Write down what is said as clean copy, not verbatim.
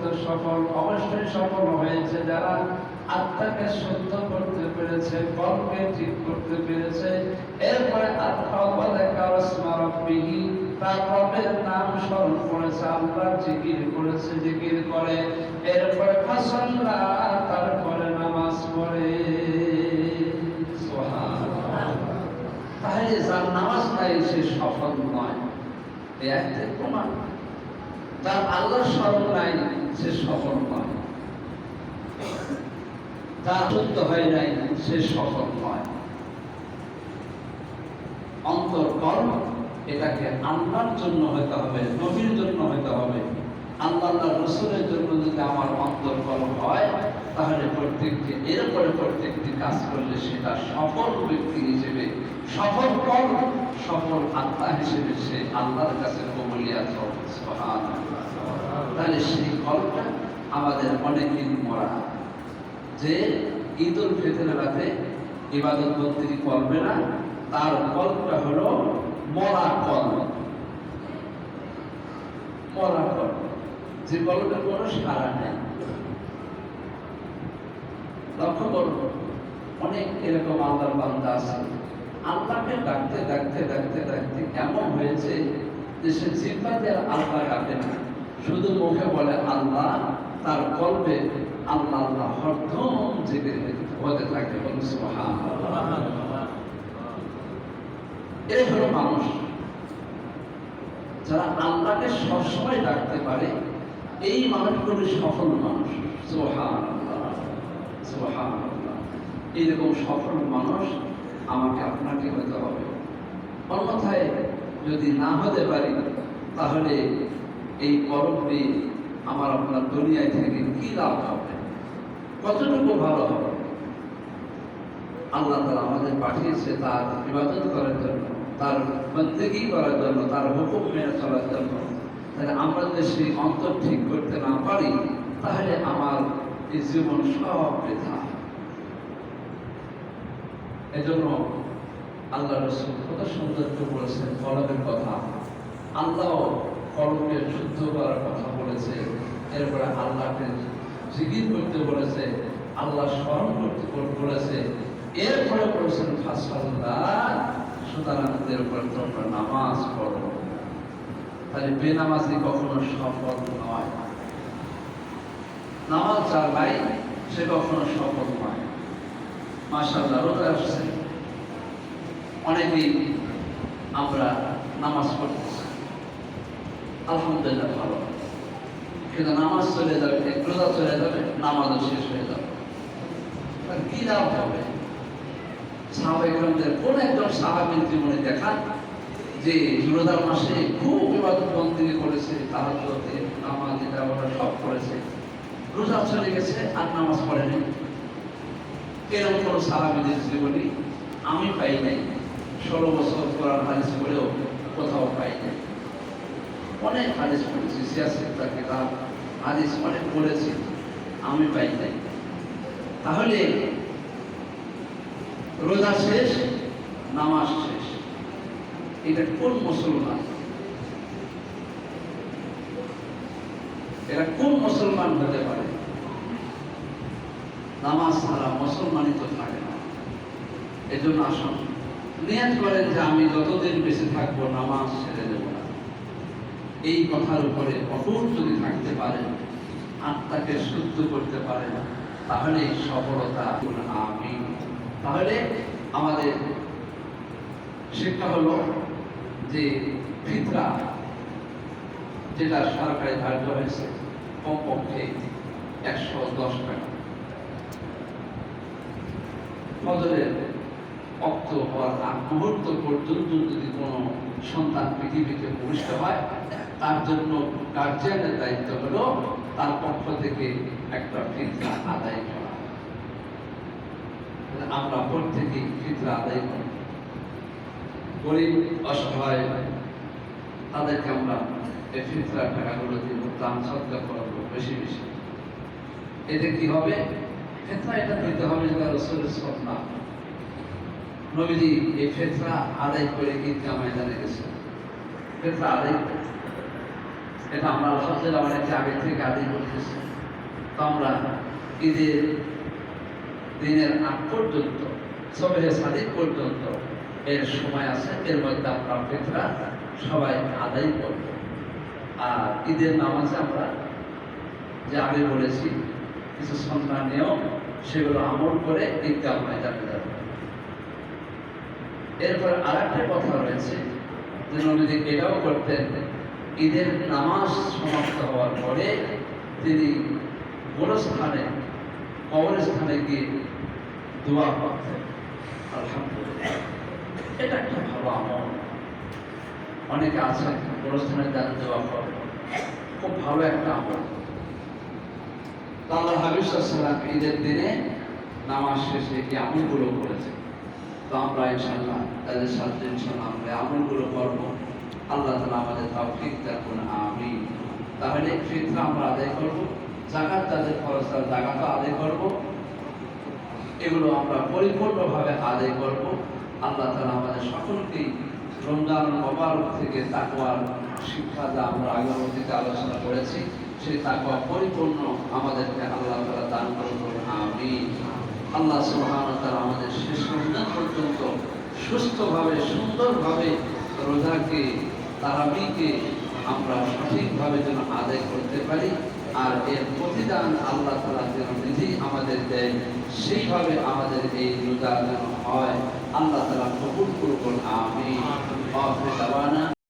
তো সফল, অবশ্যই সফল হয়েছে যারা আত্মাকে শুদ্ধ করতে পেরেছে, কর্মকে ঠিক করতে পেরেছে। এরপরে তার রবের নাম স্মরণ করেছে, আল্লাহর জিকির করেছে, জিকির করে এরপরে ফাসাল্লা, তারপরে নামাজ পড়ে। সুবহানাল্লাহ। তাহলে যার নামাজ নাই সে সফল নয়, এই আয়াতের প্রমাণ। যার আল্লাহর স্মরণ নাই সে সফল নয়, যার শুদ্ধ হয় নাই সে সফল নয়। অন্তরকর্ম এটাকে আল্লাহর জন্য হতে হবে, নবীর জন্য হতে হবে। আল্লাহ রাসূলের জন্য যদি আমার অন্তরকর্ম হয়, তাহলে এরপরে প্রত্যেকটি কাজ করলে সেটা সফল ব্যক্তি হিসেবে, সফল কর্ম, সফল আত্মা হিসেবে সে আল্লাহর কাছে কবুলিয়াত হবে। সুবহানাল্লাহ। তাহলে সেই কর্মটা আমাদের অনেকদিন মরা, যে ঈদুল ফিতরের রাতে ইবাদত বন্দেগী করবে না, তার কলটা হলো মরা কল। মরা কল, যে কলটা কোনো সাড়া নেই। লক্ষ্য করব, অনেক এরকম আল্লাহর বান্দা আছে, আল্লাহকে ডাকতে ডাকতে ডাকতে ডাকতে এমন হয়েছে যে সে জিহ্বাতে আর আল্লাহ ডাকে না, শুধু মুখে বলে আল্লাহ, তার কলবে আল্লাহ আল্লাহ হরদম জিকির হতে থাকে। সুবহানাল্লাহ। এই হলো মানুষ, যারা আল্লাহকে সবসময় ডাকতে পারে, এই মানুষগুলো সফল মানুষ। সুবহানাল্লাহ, সুবহানাল্লাহ। এইরকম সফল মানুষ আমাকে আপনাকে হতে হবে। অন্যথায় যদি না হতে পারি, তাহলে এই কর্মে আমার আপনার দুনিয়ায় থেকে কি লাভ হবে, কতটুকু ভালো হবে? আল্লাহ তাআলা আমাদের পাঠিয়েছে তার ইবাদত করার জন্য, তার বন্দেগী করার জন্য, তার হুকুম মেনে চলার জন্য। তাহলে আমরা যদি সেই অন্তর ঠিক করতে না পারি, তাহলে আমার এই জীবন সব বৃথা। এজন্য আল্লাহ রাসূল কত সুন্দর করে বলেছেন কলমের কথা। আল্লাহ কলমকে শুদ্ধ করার কথা বলেছে, এরপরে আল্লাহকে জিকির করতে বলেছে, আল্লাহ স্মরণ করতে বলেছে, এরপরে বলেছেন ফাসাল্লাহ, সুতরাং এরপরে তোমরা নামাজ পড়ো। তাহলে বেনামাজি কখনো সফল নয়, নামাজ যার নাই সে কখনো সফল নয়। মাশাআল্লাহ, রোজা আসছে, অনেকেই আমরা নামাজ পড়তেছি, আলহামদুলিল্লাহ ভালো, কিন্তু নামাজ চলে যাবে, রোজা চলে যাবে, নামাজও শেষ হয়ে যাবে, কি লাভ হবে? সাহাবায়ে কেরামদের কোন একজন সাহাবীর জীবনে দেখান যে রোজার মাসে খুব ইবাদত বন্দেগী করেছে, তাহাজ্জুদে, নামাজ, এটা ওরা সব করেছে, রোজা চলে গেছে আর নামাজ পড়েনি? এরকম কোন সাহাবীদের জীবনে আমি পাই নাই। 16 বছর কোরআন হাদিস পড়েও কোথাও পাই নাই। অনেক হাদিস পড়েছি, সিয়াসত কিতাব হাদিস অনেক পড়েছি, আমি পাই নাই। তাহলে রোজা শেষ, নামাজ শেষ, এটা কোন মুসলমান? এরা কোন মুসলমান হতে পারে? নামাজ ছাড়া মুসলমানই তো থাকে না। এজন্য আসুন নিয়ত করেন যে আমি যতদিন বেঁচে থাকবো নামাজ ছেড়ে দেব না। এই কথার উপরে অটুট যদি থাকতে পারেন, আত্মাকে শুদ্ধ করতে পারেন, তাহলে সফলতা। আমি তাহলে আমাদের শিক্ষা হলো যে ফিতরা যেটা সরকারি ধার্য হয়েছে, কমপক্ষে 110 টাকা। ফজরের অক্ত হওয়ার আগ মুহূর্ত পর্যন্ত যদি কোনো সন্তান পৃথিবীতে ভূমিষ্ঠ হয়, তার জন্য গার্জিয়ানের দায়িত্ব হলো তার পক্ষ থেকে একটা ফিতরা আদায় করা। আমরা প্রত্যেকেই ফিতরা আদায় করি। গরিব অসহায় তাদেরকে আমরা এই ফিতরা টাকাগুলো দিব, দান সদকা করবো বেশি বেশি। এতে কি হবে? ফিতরা এটা দিতে হবে যেটা রাসূলের সুন্নাহ। নবীজি এই ফিতরা আদায় করে ঈদগাহ ময়দানে গেছেন, ফিতরা আদায় করে। এটা আমরা আলহামদুলিল্লাহ অনেকে আগে থেকে আদায় করতেছি। তো আমরা ঈদের দিনের আগ পর্যন্ত, সবহে সাদিক পর্যন্ত এর সময় আছে, এর মধ্যে আমরা ফিতরা সবাই আদায় করব। আর ঈদের নামাজে আমরা যে আগে বলেছি কিছু সন্তান নিয়ম, সেগুলো আমল করে ঈদগাহ ময়দানে যাব। এরপর আর একটা কথা রয়েছে যে নবীজি এটাও করতেন, ঈদের নামাজ সমাপ্ত হওয়ার পরে তিনি গোরস্থানে, কবরস্থানে গিয়ে দোয়া করতেন। আলহামদুলিল্লাহ, এটা একটা ভালো আমল। অনেকে আছেন গোরস্থানে যান দোয়া করেন, খুব ভালো একটা আমল। আল্লাহ হাবিব সাল্লাল্লাহু আলাইহি ওয়াসাল্লাম ঈদের দিনে নামাজ শেষে এই আমলগুলো করেছে। তো আমরা ইনশাআল্লাহ তাদের সাথে ইনশাআল্লাহ আমরা আমলগুলো করবো। আল্লাহ তাআলা আমাদের তৌফিক দান করুন, আমিন। তাহলে ফিতরা আমরা আদায় করবো, যাকাত তাদের ফরজ যাকাতও আদায় করবো, এগুলো আমরা পরিপূর্ণভাবে আদায় করব। আল্লাহ তাআলা আমাদের সকলকেই রমজান মোবারক থেকে তাকওয়ার শিক্ষা যা আমরা আগের আলোচনা করেছি, সেই তাকওয়া পরিপূর্ণ আমাদেরকে আল্লাহ তাআলা দান করুন, আমিন। আল্লাহ সুবহানাহু ওয়া তাআলা আমাদের শেষ রমজান পর্যন্ত সুস্থভাবে, সুন্দরভাবে রোজাকে, তারাবিকে আমরা সঠিকভাবে যেন আদায় করতে পারি, আর এর প্রতিদান আল্লাহ তাআলা যেন নিজেই আমাদের দেয়, সেইভাবে আমাদের এই রোজা যেন হয়। আল্লাহ তাআলা কবুল করুন, আমিন।